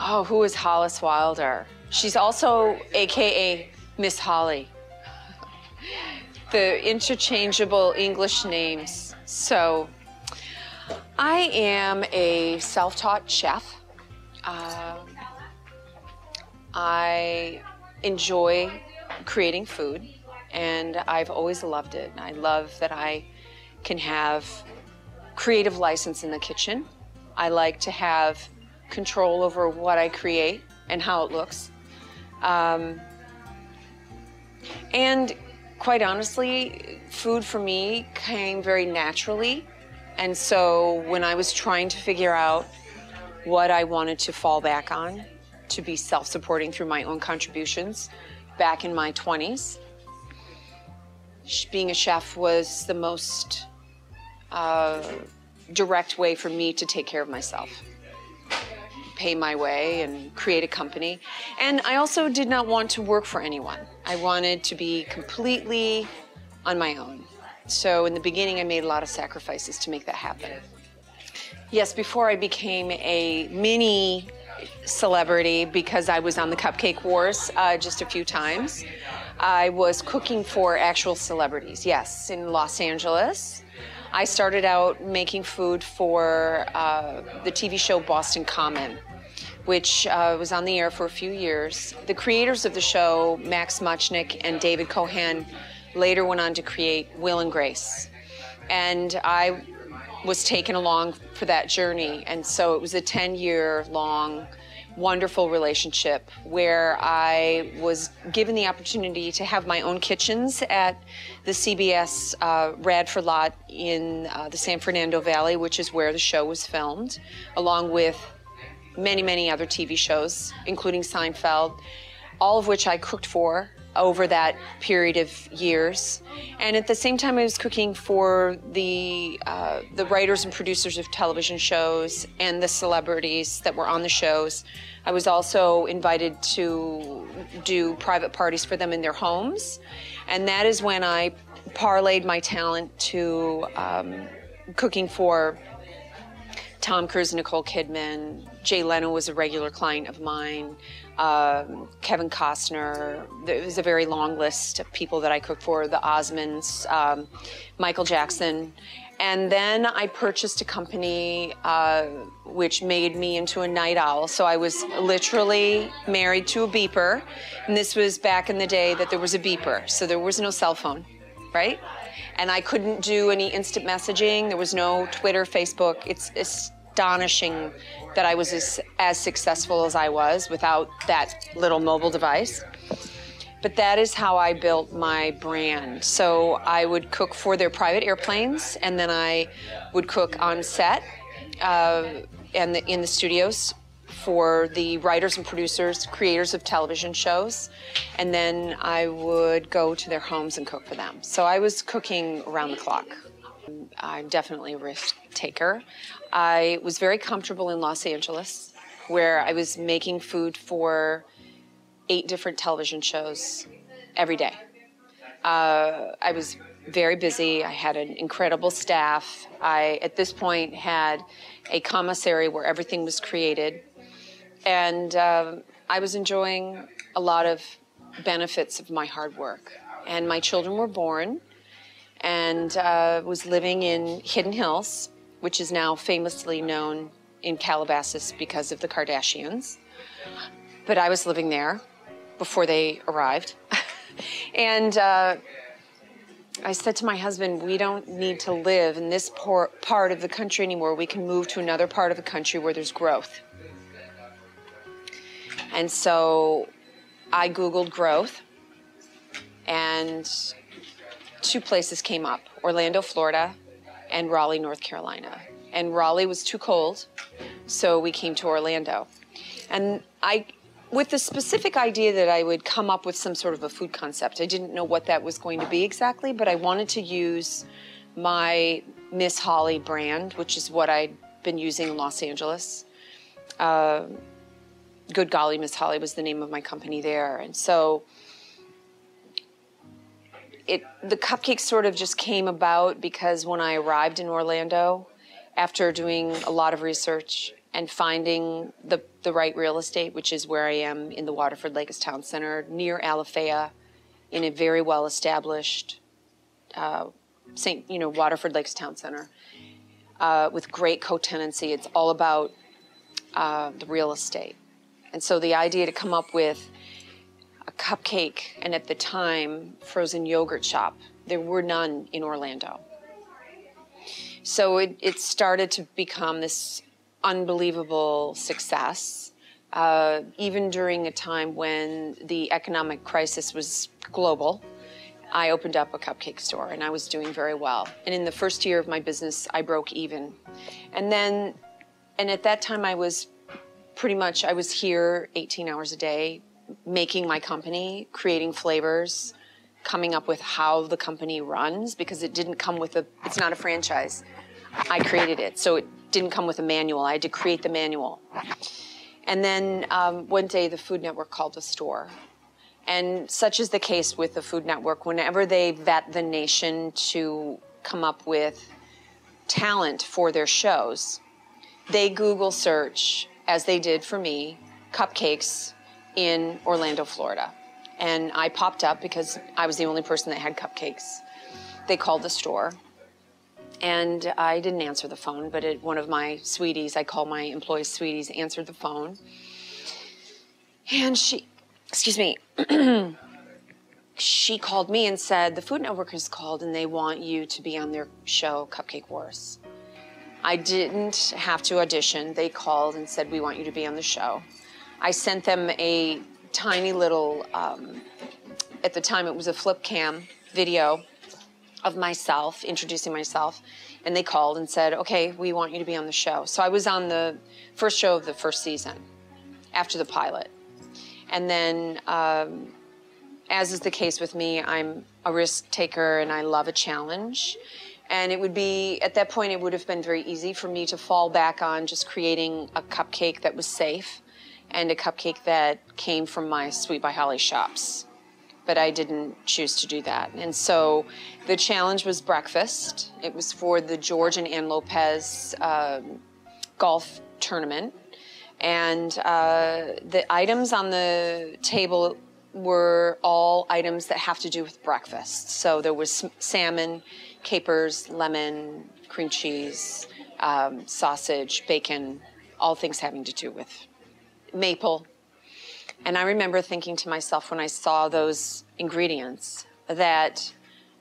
Oh, who is Hollis Wilder? She's also AKA Miss Holly. The interchangeable English names. So, I am a self-taught chef. I enjoy creating food, and I've always loved it. I love that I can have creative license in the kitchen. I like to have control over what I create and how it looks. And quite honestly, food for me came very naturally. And so when I was trying to figure out what I wanted to fall back on to be self-supporting through my own contributions back in my 20s, being a chef was the most direct way for me to take care of myself, pay my way and create a company. And I also did not want to work for anyone. I wanted to be completely on my own. So in the beginning, I made a lot of sacrifices to make that happen. Yes, before I became a mini celebrity, because I was on the Cupcake Wars just a few times, I was cooking for actual celebrities, yes, in Los Angeles. I started out making food for the TV show Boston Common, which was on the air for a few years. The creators of the show, Max Muchnick and David Cohen, later went on to create Will and Grace. And I was taken along for that journey. And so it was a 10-year-long, wonderful relationship where I was given the opportunity to have my own kitchens at the CBS Radford lot in the San Fernando Valley, which is where the show was filmed, along with many, many other TV shows, including Seinfeld, all of which I cooked for over that period of years. And at the same time, I was cooking for the writers and producers of television shows and the celebrities that were on the shows. I was also invited to do private parties for them in their homes. And that is when I parlayed my talent to cooking for Tom Cruise, Nicole Kidman. Jay Leno was a regular client of mine. Kevin Costner. There was a very long list of people that I cooked for, the Osmonds, Michael Jackson. And then I purchased a company which made me into a night owl. So I was literally married to a beeper. And this was back in the day that there was a beeper. So there was no cell phone, right? And I couldn't do any instant messaging. There was no Twitter, Facebook. It's astonishing that I was as successful as I was without that little mobile device. But that is how I built my brand. So I would cook for their private airplanes, and then I would cook on set and in the studios for the writers and producers, creators of television shows. And then I would go to their homes and cook for them. So I was cooking around the clock. I'm definitely a risk taker. I was very comfortable in Los Angeles, where I was making food for 8 different television shows every day. I was very busy. I had an incredible staff. I, at this point, had a commissary where everything was created. And I was enjoying a lot of benefits of my hard work. And my children were born, and was living in Hidden Hills, which is now famously known in Calabasas because of the Kardashians. But I was living there before they arrived. And I said to my husband, we don't need to live in this part of the country anymore. We can move to another part of the country where there's growth. And so I Googled growth, and 2 places came up, Orlando, Florida, and Raleigh, North Carolina. And Raleigh was too cold, so we came to Orlando. And with the specific idea that I would come up with some sort of a food concept. I didn't know what that was going to be exactly, but I wanted to use my Miss Holly brand, which is what I'd been using in Los Angeles. Good Golly, Miss Holly was the name of my company there. And so the Cupcake sort of just came about because when I arrived in Orlando, after doing a lot of research, and finding the right real estate, which is where I am in the Waterford Town Center, near Alafaya, in a very well-established Waterford Town Center, with great co-tenancy. It's all about the real estate. And so the idea to come up with a cupcake, and at the time, frozen yogurt shop, there were none in Orlando. So it started to become this unbelievable success, even during a time when the economic crisis was global. I opened up a cupcake store, and I was doing very well. And in the first year of my business, I broke even. And at that time, I was here 18 hours a day, making my company, creating flavors, coming up with how the company runs, because it didn't come with it's not a franchise. I created it, so it didn't come with a manual. I had to create the manual. And then one day the Food Network called the store. And such is the case with the Food Network. Whenever they vet the nation to come up with talent for their shows, they Google search, as they did for me, cupcakes in Orlando, Florida. And I popped up because I was the only person that had cupcakes. They called the store. And I didn't answer the phone, but one of my sweeties, I call my employees sweeties, answered the phone. And she called me and said, the Food Network has called and they want you to be on their show, Cupcake Wars. I didn't have to audition. They called and said, we want you to be on the show. I sent them a tiny little, at the time it was a flip cam video of myself, introducing myself, and they called and said, okay, we want you to be on the show. So I was on the first show of the first season, after the pilot. And then, as is the case with me, I'm a risk taker and I love a challenge. And it would be, at that point, it would have been very easy for me to fall back on just creating a cupcake that was safe and a cupcake that came from my Sweet by Holly shops. But I didn't choose to do that. And so the challenge was breakfast. It was for the George and Ann Lopez golf tournament. And the items on the table were all items that have to do with breakfast. So there was salmon, capers, lemon, cream cheese, sausage, bacon, all things having to do with maple. And I remember thinking to myself when I saw those ingredients that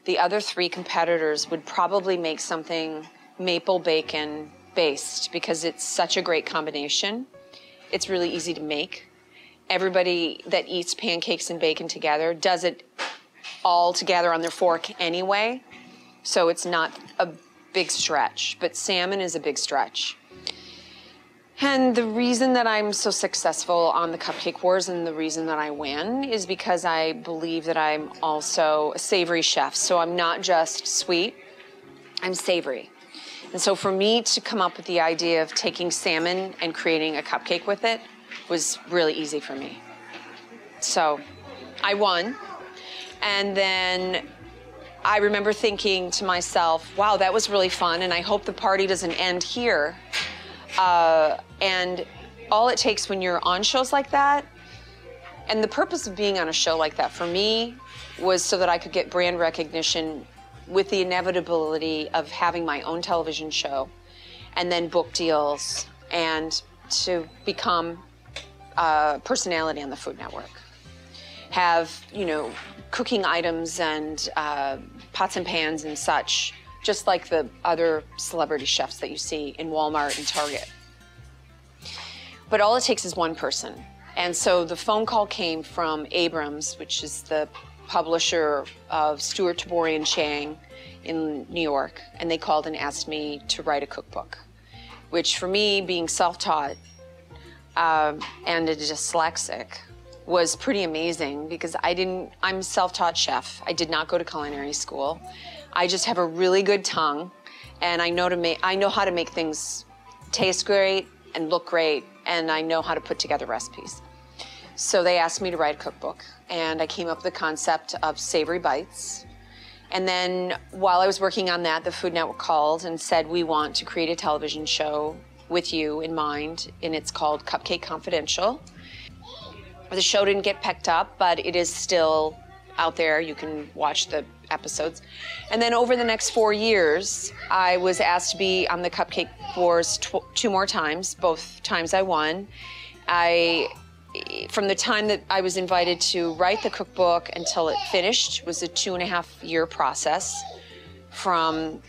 the other three competitors would probably make something maple bacon based because it's such a great combination. It's really easy to make. Everybody that eats pancakes and bacon together does it all together on their fork anyway, so it's not a big stretch, but salmon is a big stretch. And the reason that I'm so successful on the Cupcake Wars and the reason that I win is because I believe that I'm also a savory chef. So I'm not just sweet, I'm savory. And so for me to come up with the idea of taking salmon and creating a cupcake with it was really easy for me. So I won. And then I remember thinking to myself, wow, that was really fun, and I hope the party doesn't end here. And all it takes when you're on shows like that, and the purpose of being on a show like that for me was so that I could get brand recognition with the inevitability of having my own television show and then book deals and to become a personality on the Food Network. Have, you know, cooking items and pots and pans and such, just like the other celebrity chefs that you see in Walmart and Target. But all it takes is one person. And so the phone call came from Abrams, which is the publisher of Stuart Tabori and Chang in New York. And they called and asked me to write a cookbook, which for me, being self-taught and a dyslexic, was pretty amazing because I'm a self-taught chef. I did not go to culinary school. I just have a really good tongue, and I know how to make things taste great and look great, and I know how to put together recipes. So they asked me to write a cookbook, and I came up with the concept of savory bites. And then while I was working on that, the Food Network called and said, we want to create a television show with you in mind, and it's called Cupcake Confidential. The show didn't get picked up, but it is still out there. You can watch the episodes. And then over the next 4 years, I was asked to be on the Cupcake Wars 2 more times. Both times I won. From the time that I was invited to write the cookbook until it finished was a 2.5-year process. From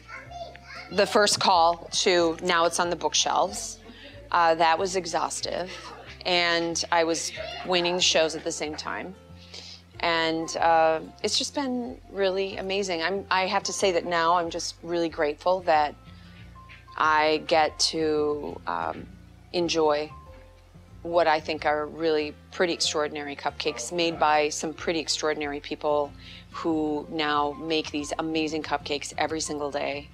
the first call to now it's on the bookshelves. That was exhaustive. And I was winning the shows at the same time. And it's just been really amazing. I have to say that now I'm just really grateful that I get to enjoy what I think are really pretty extraordinary cupcakes made by some pretty extraordinary people who now make these amazing cupcakes every single day.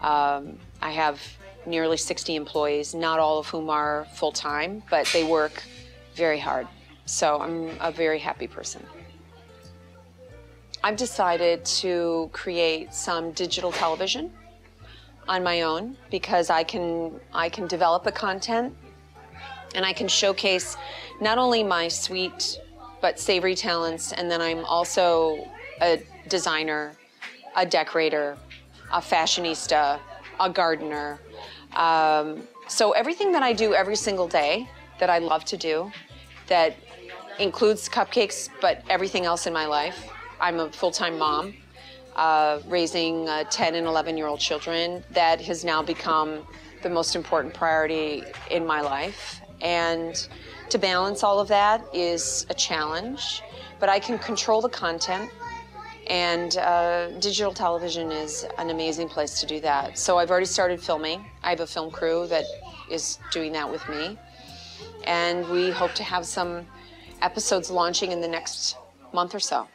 I have nearly 60 employees, not all of whom are full-time, but they work very hard. So I'm a very happy person. I've decided to create some digital television on my own because I can develop the content and I can showcase not only my sweet but savory talents, and then I'm also a designer, a decorator, a fashionista, a gardener. So everything that I do every single day that I love to do, that includes cupcakes, but everything else in my life. I'm a full-time mom, raising 10 and 11-year-old children. That has now become the most important priority in my life. And to balance all of that is a challenge, but I can control the content. And digital television is an amazing place to do that. So I've already started filming. I have a film crew that is doing that with me. And we hope to have some episodes launching in the next month or so.